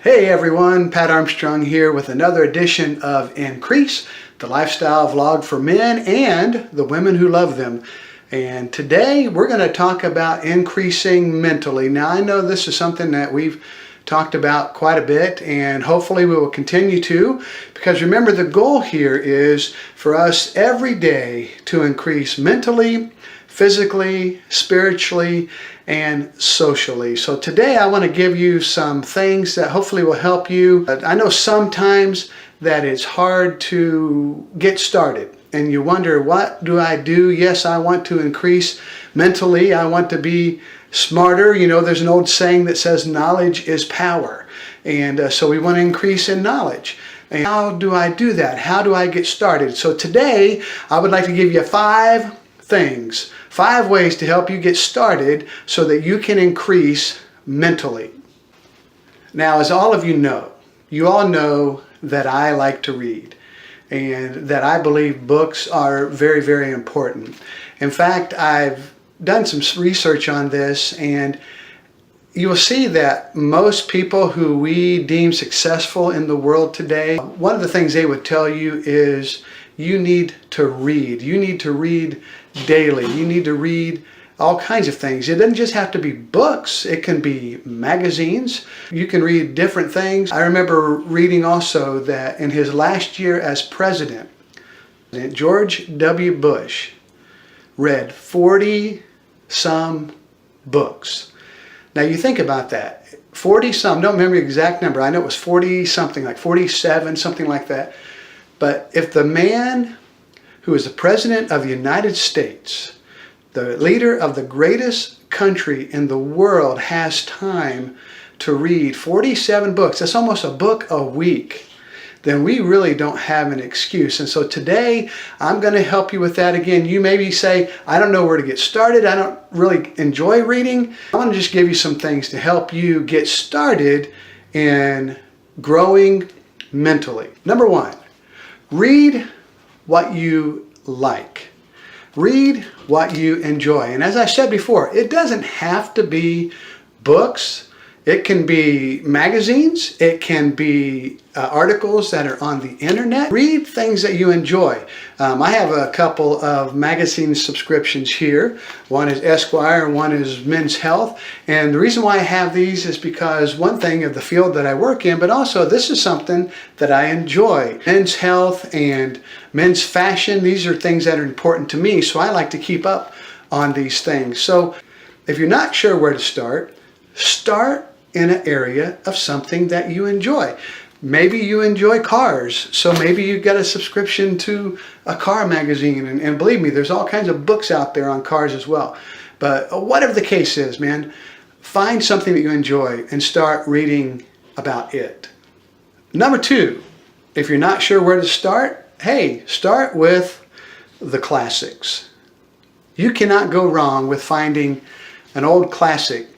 Hey everyone, Pat Armstrong here with another edition of Increase, the lifestyle vlog for men and the women who love them. And today we're going to talk about increasing mentally. Now I know this is something that we've talked about quite a bit, and hopefully we will continue to, because remember, the goal here is for us every day to increase mentally, physically, spiritually, and socially. So today I want to give you some things that hopefully will help you. I know sometimes that it's hard to get started and you wonder, what do I do? Yes, I want to increase mentally. I want to be smarter. You know, there's an old saying that says knowledge is power. And so we want to increase in knowledge. And how do I do that? How do I get started? So today I would like to give you five ways to help you get started so that you can increase mentally. Now, as all of you all know that I like to read and that I believe books are very, very important. In fact, I've done some research on this, and you will see that most people who we deem successful in the world today, one of the things they would tell you is you need to read. You need to read daily. You need to read all kinds of things. It doesn't just have to be books. It can be magazines. You can read different things. I remember reading also that in his last year as president, George W. Bush read 40-some books. Now you think about that. 40-some, don't remember the exact number. I know it was 40-something, like 47, something like that. But if the man who is the President of the United States, the leader of the greatest country in the world, has time to read 47 books, that's almost a book a week, then we really don't have an excuse. And so today I'm going to help you with that. Again, you maybe say, I don't know where to get started. I don't really enjoy reading. I want to just give you some things to help you get started in growing mentally. Number one, read what you like. Read what you enjoy. And as I said before, it doesn't have to be books. It can be magazines. It can be articles that are on the internet. Read things that you enjoy. I have a couple of magazine subscriptions here. One is Esquire and one is Men's Health. And the reason why I have these is because one thing of the field that I work in, but also this is something that I enjoy. Men's Health and Men's Fashion, these are things that are important to me, so I like to keep up on these things. So if you're not sure where to start in an area of something that you enjoy. Maybe you enjoy cars, so maybe you've got a subscription to a car magazine, and believe me, there's all kinds of books out there on cars as well. But whatever the case is, man, find something that you enjoy and start reading about it. Number two, if you're not sure where to start, hey, start with the classics. You cannot go wrong with finding an old classic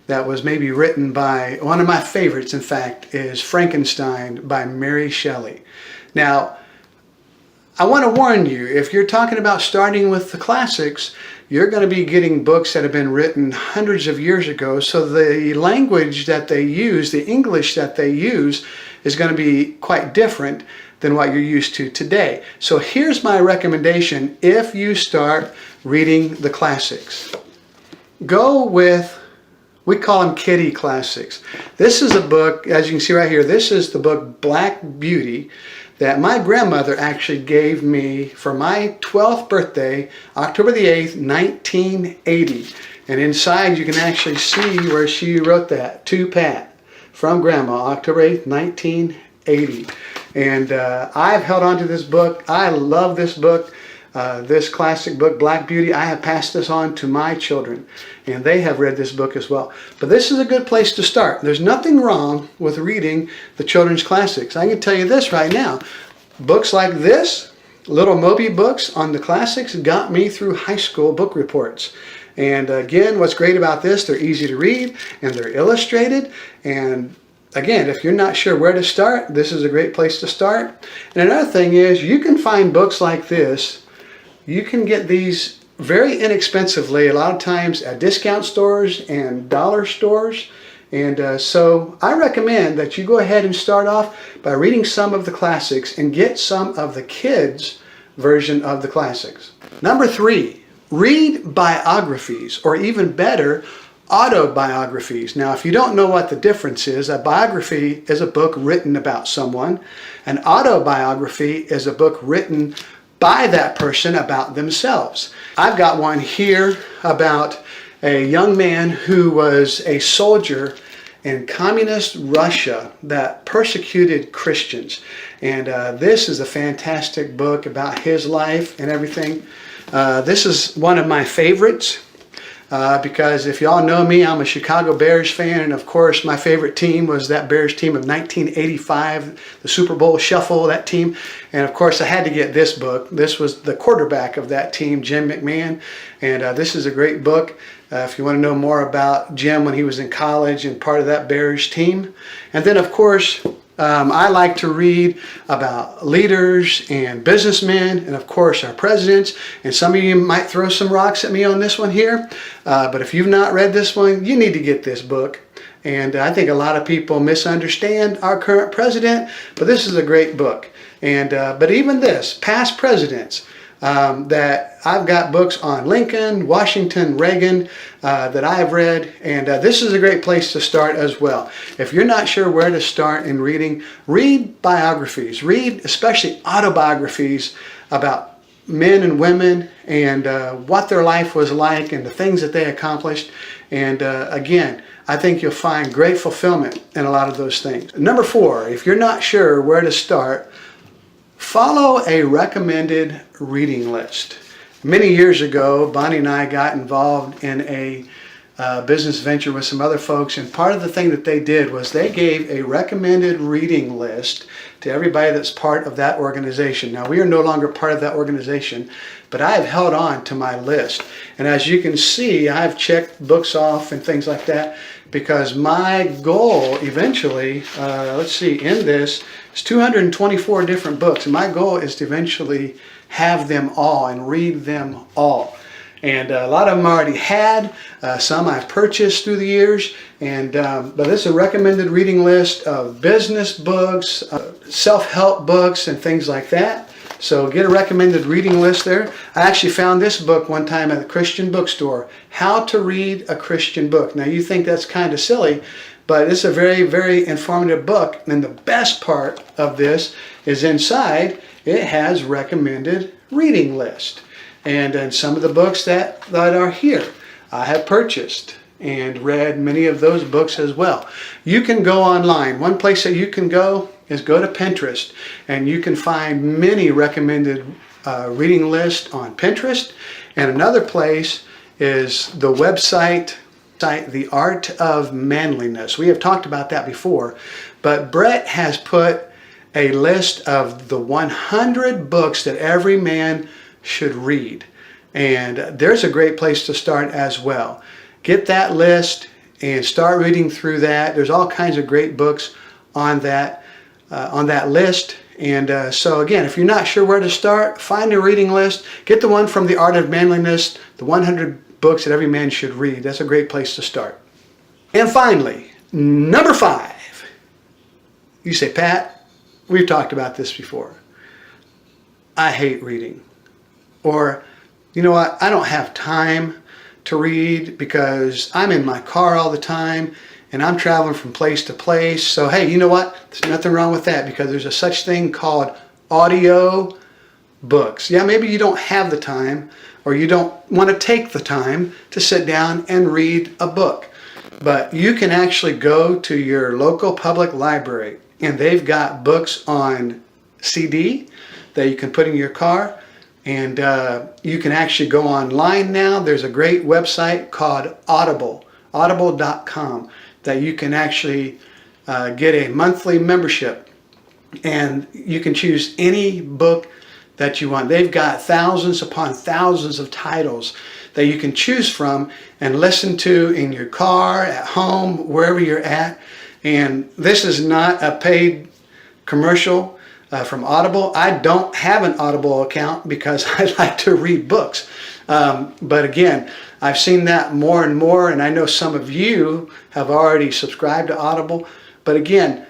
that was maybe written by, one of my favorites, in fact, is Frankenstein by Mary Shelley. Now, I want to warn you, if you're talking about starting with the classics, you're going to be getting books that have been written hundreds of years ago, so the language that they use, the English that they use, is going to be quite different than what you're used to today. So here's my recommendation if you start reading the classics. Go with, we call them kiddie classics. This is a book, as you can see right here, this is the book Black Beauty that my grandmother actually gave me for my 12th birthday, October the 8th, 1980. And inside you can actually see where she wrote that, to Pat, from Grandma, October 8th, 1980. And I've held on to this book. I love this book. This classic book, Black Beauty. I have passed this on to my children, and they have read this book as well. But this is a good place to start. There's nothing wrong with reading the children's classics. I can tell you this right now. Books like this, little Moby books on the classics, got me through high school book reports. And again, what's great about this, they're easy to read, and they're illustrated. And again, if you're not sure where to start, this is a great place to start. And another thing is, you can find books like this. You can get these very inexpensively, a lot of times at discount stores and dollar stores. And so I recommend that you go ahead and start off by reading some of the classics and get some of the kids' version of the classics. Number 3, read biographies, or even better, autobiographies. Now, if you don't know what the difference is, a biography is a book written about someone. An autobiography is a book written by that person about themselves. I've got one here about a young man who was a soldier in communist Russia that persecuted Christians. And this is a fantastic book about his life and everything. This is one of my favorites. Because if y'all know me, I'm a Chicago Bears fan, and of course my favorite team was that Bears team of 1985, the Super Bowl Shuffle, that team. And of course I had to get this book. This was the quarterback of that team, Jim McMahon, and this is a great book if you want to know more about Jim when he was in college and part of that Bears team. And then of course I like to read about leaders and businessmen, and of course our presidents. And some of you might throw some rocks at me on this one here, but if you've not read this one, you need to get this book. And I think a lot of people misunderstand our current president, but this is a great book. And but even this, past presidents, that I've got books on Lincoln, Washington, Reagan that I've read, and this is a great place to start as well. If you're not sure where to start in reading, read biographies. Read especially autobiographies about men and women and what their life was like and the things that they accomplished. And again, I think you'll find great fulfillment in a lot of those things. Number 4, if you're not sure where to start, follow a recommended reading list. Many years ago, Bonnie and I got involved in a business venture with some other folks, and part of the thing that they did was they gave a recommended reading list to everybody that's part of that organization. Now, we are no longer part of that organization, but I have held on to my list. And as you can see, I've checked books off and things like that, because my goal eventually, let's see, in this, is 224 different books, and my goal is to eventually have them all and read them all. And a lot of them I already had, some I've purchased through the years, and but this is a recommended reading list of business books, self-help books, and things like that. So get a recommended reading list there. I actually found this book one time at a Christian bookstore, How to Read a Christian Book. Now you think that's kind of silly, but it's a very, very informative book. And the best part of this is inside, it has recommended reading list. And some of the books that are here, I have purchased and read many of those books as well. You can go online. One place that you can go is go to Pinterest, and you can find many recommended reading lists on Pinterest. And another place is the website, The Art of Manliness. We have talked about that before, but Brett has put a list of the 100 books that every man should read. And there's a great place to start as well. Get that list and start reading through that. There's all kinds of great books on that list. And so again, if you're not sure where to start, find a reading list. Get the one from The Art of Manliness, the 100 books that every man should read. That's a great place to start. And finally, number 5. You say, Pat, we've talked about this before. I hate reading. Or, you know what, I don't have time to read because I'm in my car all the time and I'm traveling from place to place. So hey, you know what? There's nothing wrong with that, because there's a such thing called audio books. Yeah, maybe you don't have the time, or you don't want to take the time to sit down and read a book. But you can actually go to your local public library, and they've got books on CD that you can put in your car. And you can actually go online now. There's a great website called audible.com, that you can actually get a monthly membership, and you can choose any book that you want. They've got thousands upon thousands of titles that you can choose from and listen to in your car, at home, wherever you're at. And this is not a paid commercial from Audible. I don't have an Audible account because I like to read books. But again, I've seen that more and more, and I know some of you have already subscribed to Audible. But again,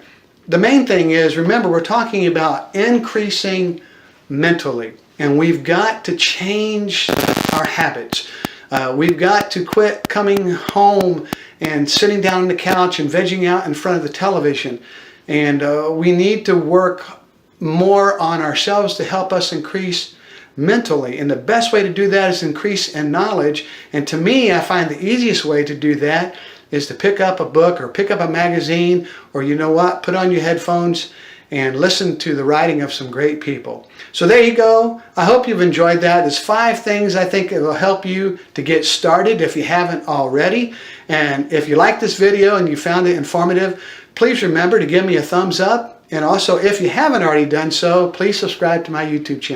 the main thing is, remember, we're talking about increasing mentally, and we've got to change our habits. We've got to quit coming home and sitting down on the couch and vegging out in front of the television. And we need to work more on ourselves to help us increase mentally. And the best way to do that is increase in knowledge. And to me, I find the easiest way to do that is to pick up a book or pick up a magazine, or you know what, put on your headphones and listen to the writing of some great people. So there you go. I hope you've enjoyed that. There's 5 things I think it will help you to get started if you haven't already. And if you like this video and you found it informative, please remember to give me a thumbs up. And also, if you haven't already done so, please subscribe to my YouTube channel.